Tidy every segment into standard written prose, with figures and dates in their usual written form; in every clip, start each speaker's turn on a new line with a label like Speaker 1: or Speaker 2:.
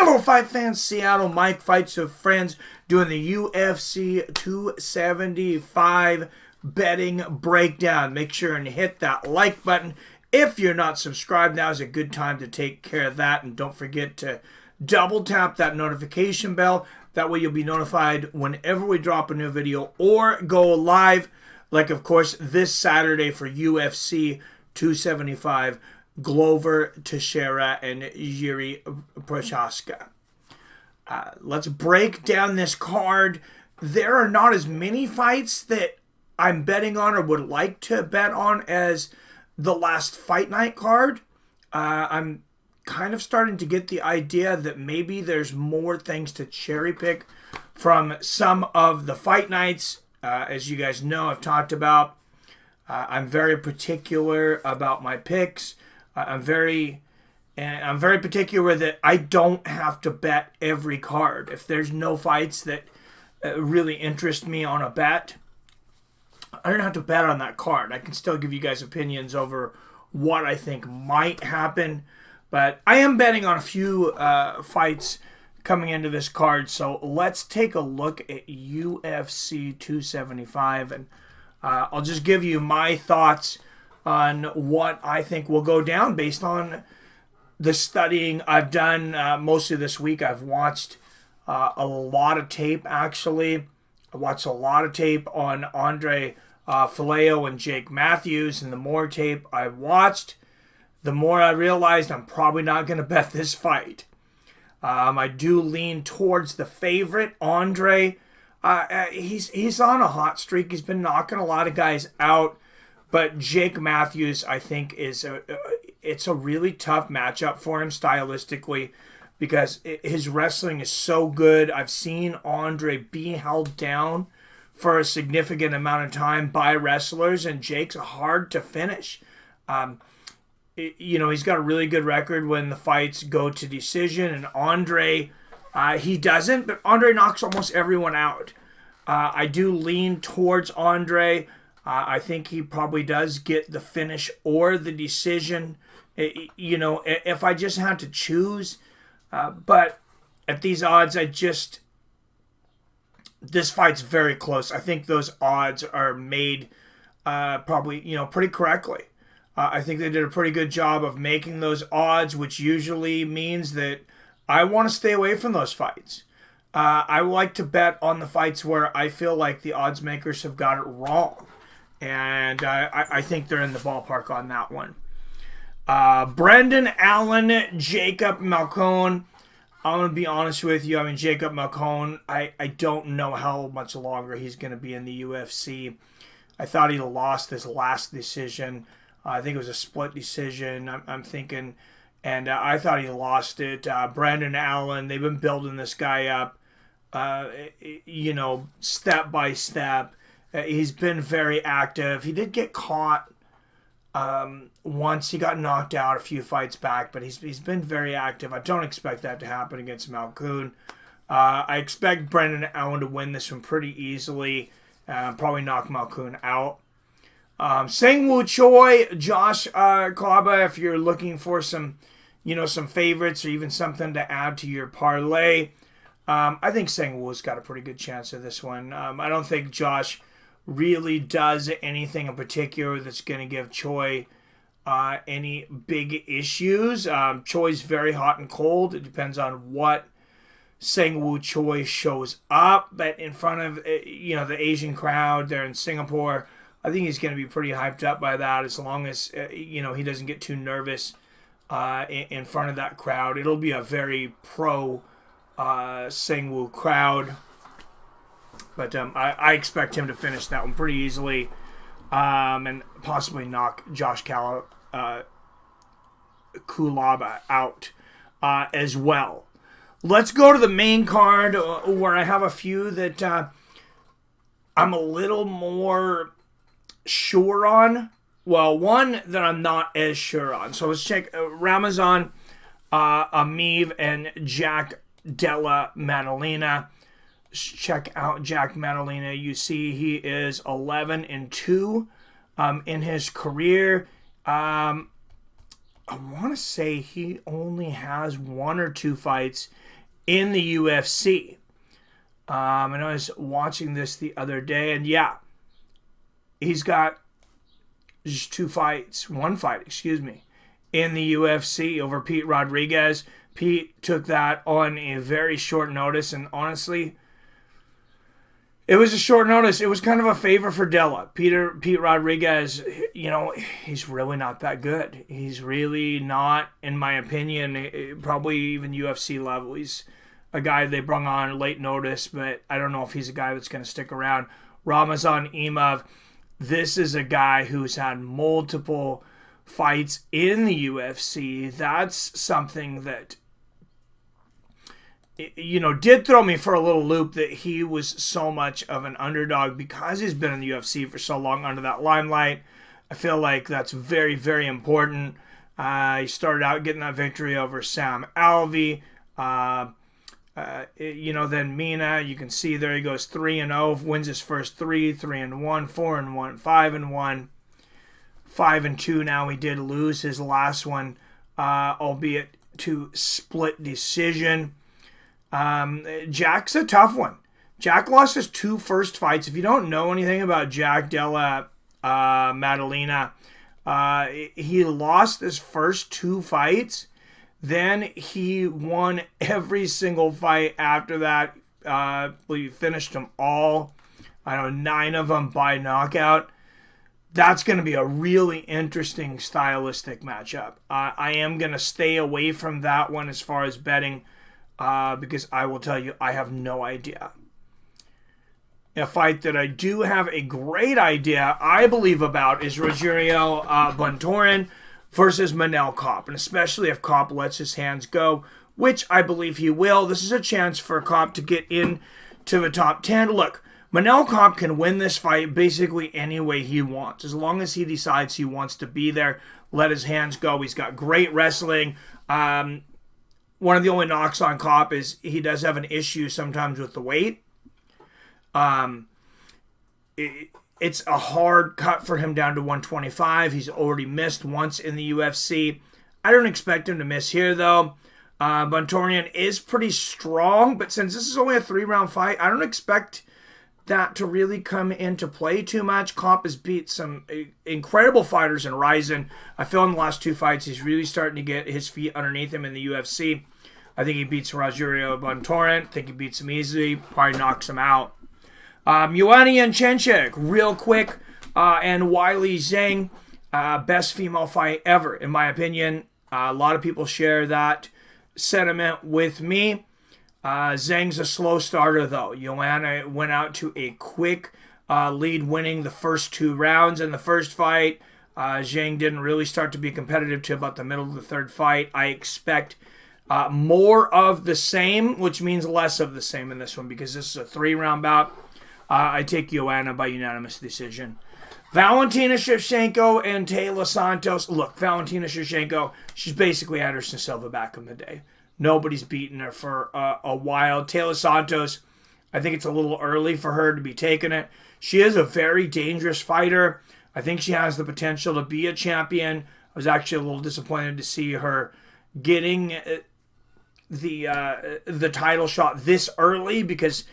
Speaker 1: Hello, fight fans. Seattle Mike Fights with Friends doing the UFC 275 betting breakdown. Make sure and hit that like button. If you're not subscribed, now is a good time to take care of that. And don't forget to double tap that notification bell. That way you'll be notified whenever we drop a new video or go live. Like, of course, this Saturday for UFC 275. Glover Texeira and Jiri Prochazka. Let's break down this card. There are not as many fights that I'm betting on or would like to bet on as the last fight night card. I'm kind of starting to get the idea that maybe there's more things to cherry pick from some of the fight nights. As you guys know, I've talked about. I'm very particular about my picks. I'm very particular that I don't have to bet every card. If there's no fights that really interest me on a bet, I don't have to bet on that card. I can still give you guys opinions over what I think might happen. But I am betting on a few fights coming into this card. So let's take a look at UFC 275. And I'll just give you my thoughts on what I think will go down based on the studying I've done mostly this week. I've watched a lot of tape, actually. I watched a lot of tape on Andre Fialho and Jake Matthews, and the more tape I watched, the more I realized I'm probably not going to bet this fight. I do lean towards the favorite, Andre. He's on a hot streak. He's been knocking a lot of guys out. But Jake Matthews, I think, it's a really tough matchup for him stylistically because his wrestling is so good. I've seen Andre be held down for a significant amount of time by wrestlers, and Jake's hard to finish. He's got a really good record when the fights go to decision, and Andre, he doesn't, but Andre knocks almost everyone out. I do lean towards Andre. I think he probably does get the finish or the decision, if I just had to choose. But at these odds, this fight's very close. I think those odds are made probably, pretty correctly. I think they did a pretty good job of making those odds, which usually means that I want to stay away from those fights. I like to bet on the fights where I feel like the odds makers have got it wrong. And I think they're in the ballpark on that one. Brendan Allen, Jacob Malcone. I'm going to be honest with you. I mean, Jacob Malcone, I don't know how much longer he's going to be in the UFC. I thought he lost his last decision. I think it was a split decision, I'm thinking. And I thought he lost it. Brendan Allen, they've been building this guy up, step by step. He's been very active. He did get caught once. He got knocked out a few fights back, but he's been very active. I don't expect that to happen against Malcone. I expect Brendan Allen to win this one pretty easily. Probably knock Malcone out. Sang-Woo Choi, Josh Klaba, if you're looking for some favorites or even something to add to your parlay, I think Sang-Woo's got a pretty good chance of this one. I don't think Josh really does anything in particular that's going to give Choi any big issues. Choi's very hot and cold. It depends on what Sang-Woo Choi shows up, but in front of the Asian crowd there in Singapore, I think he's going to be pretty hyped up by that as long as he doesn't get too nervous in front of that crowd. It'll be a very pro Sang-Woo crowd. But I expect him to finish that one pretty easily and possibly knock Josh Kulaba out as well. Let's go to the main card where I have a few that I'm a little more sure on. Well, one that I'm not as sure on. So let's check Ramazan Ameev and Jack Della Maddalena. Check out Jack Maddalena. You see he is 11-2 in his career. I want to say he only has 1 or 2 fights in the UFC. And I was watching this the other day, and yeah, he's got just 2 fights, 1 fight, excuse me, in the UFC over Pete Rodriguez. Pete took that on a very short notice, and honestly, it was a short notice. It was kind of a favor for Della. Pete Rodriguez, he's really not that good. He's really not, in my opinion, probably even UFC level. He's a guy they brought on late notice, but I don't know if he's a guy that's going to stick around. Ramazan Imov, this is a guy who's had multiple fights in the UFC. That's something that, did throw me for a little loop, that he was so much of an underdog because he's been in the UFC for so long under that limelight. I feel like that's very, very important. He started out getting that victory over Sam Alvey. Then Mina, you can see there he goes 3-0, wins his first 3, 3-1, 4-1, 5-1, 5-2. Now he did lose his last one, albeit to split decision. Jack's a tough one. Jack lost his 2 first fights. If you don't know anything about Jack Della Maddalena, he lost his first 2 fights. Then he won every single fight after that. We finished them all. 9 of them by knockout. That's going to be a really interesting stylistic matchup. I am going to stay away from that one as far as betting, because I will tell you, I have no idea. A fight that I do have a great idea, I believe, about is Rogerio U Bundoran versus Manel Cop, and especially if Cop lets his hands go, which I believe he will. This is a chance for Cop to get into the top 10. Look, Manel Cop can win this fight basically any way he wants, as long as he decides he wants to be there, let his hands go. He's got great wrestling. One of the only knocks on Cop is he does have an issue sometimes with the weight. It's a hard cut for him down to 125. He's already missed once in the UFC. I don't expect him to miss here, though. Bundoran is pretty strong, but since this is only a 3-round fight, I don't expect that to really come into play too much. Cop has beat some incredible fighters in Ryzen. I feel in the last 2 fights, he's really starting to get his feet underneath him in the UFC. I think he beats Rogerio Bundoran. I think he beats him easily. Probably knocks him out. Joanna and Jedrzejczyk, real quick, and Weili Zhang, best female fight ever, in my opinion. A lot of people share that sentiment with me. Zhang's a slow starter, though. Joanna went out to a quick lead, winning the first 2 rounds in the first fight. Zhang didn't really start to be competitive till about the middle of the 3rd fight. I expect more of the same, which means less of the same in this one, because this is a 3-round bout. I take Joanna by unanimous decision. Valentina Schevchenko and Taila Santos. Look, Valentina Schevchenko, she's basically Anderson Silva back in the day. Nobody's beaten her for a while. Taila Santos, I think it's a little early for her to be taking it. She is a very dangerous fighter. I think she has the potential to be a champion. I was actually a little disappointed to see her getting the title shot this early, because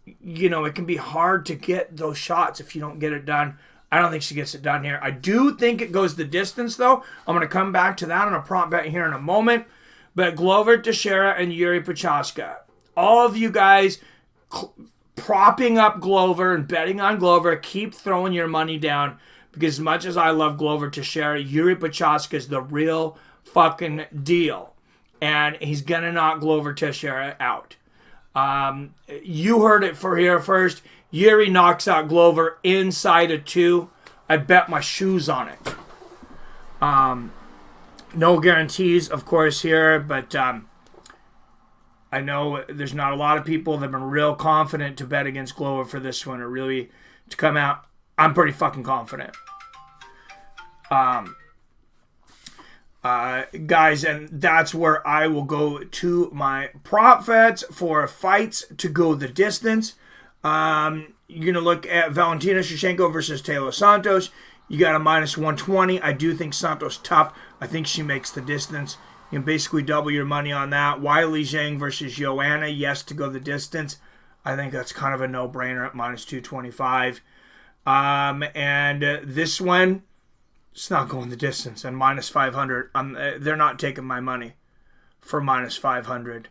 Speaker 1: it can be hard to get those shots if you don't get it done. I don't think she gets it done here. I do think it goes the distance, though. I'm going to come back to that on a prop bet here in a moment. But Glover Texeira and Jiri Prochazka, all of you guys propping up Glover and betting on Glover, keep throwing your money down, because as much as I love Glover Texeira, Jiri Prochazka is the real fucking deal. And he's going to knock Glover Texeira out. You heard it here first. Jiri knocks out Glover inside of 2. I bet my shoes on it. No guarantees, of course, here, but I know there's not a lot of people that have been real confident to bet against Glover for this one, or really to come out. I'm pretty fucking confident. Guys, and that's where I will go to my prop bets for fights to go the distance. You're going to look at Valentina Schevchenko versus Taila Santos. You got a -120. I do think Santos tough I think she makes the distance. You can basically double your money on that. Weili Zhang versus Joanna, yes, to go the distance. I think that's kind of a no-brainer at minus 225. And this one, it's not going the distance. And minus 500, they're not taking my money for minus 500.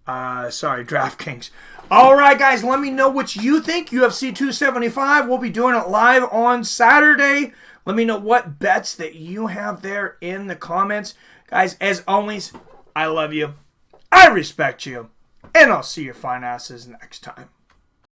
Speaker 1: Sorry, DraftKings. All right, guys, let me know what you think. UFC 275, we'll be doing it live on Saturday. Let me know what bets that you have there in the comments. Guys, as always, I love you. I respect you. And I'll see your fine asses next time.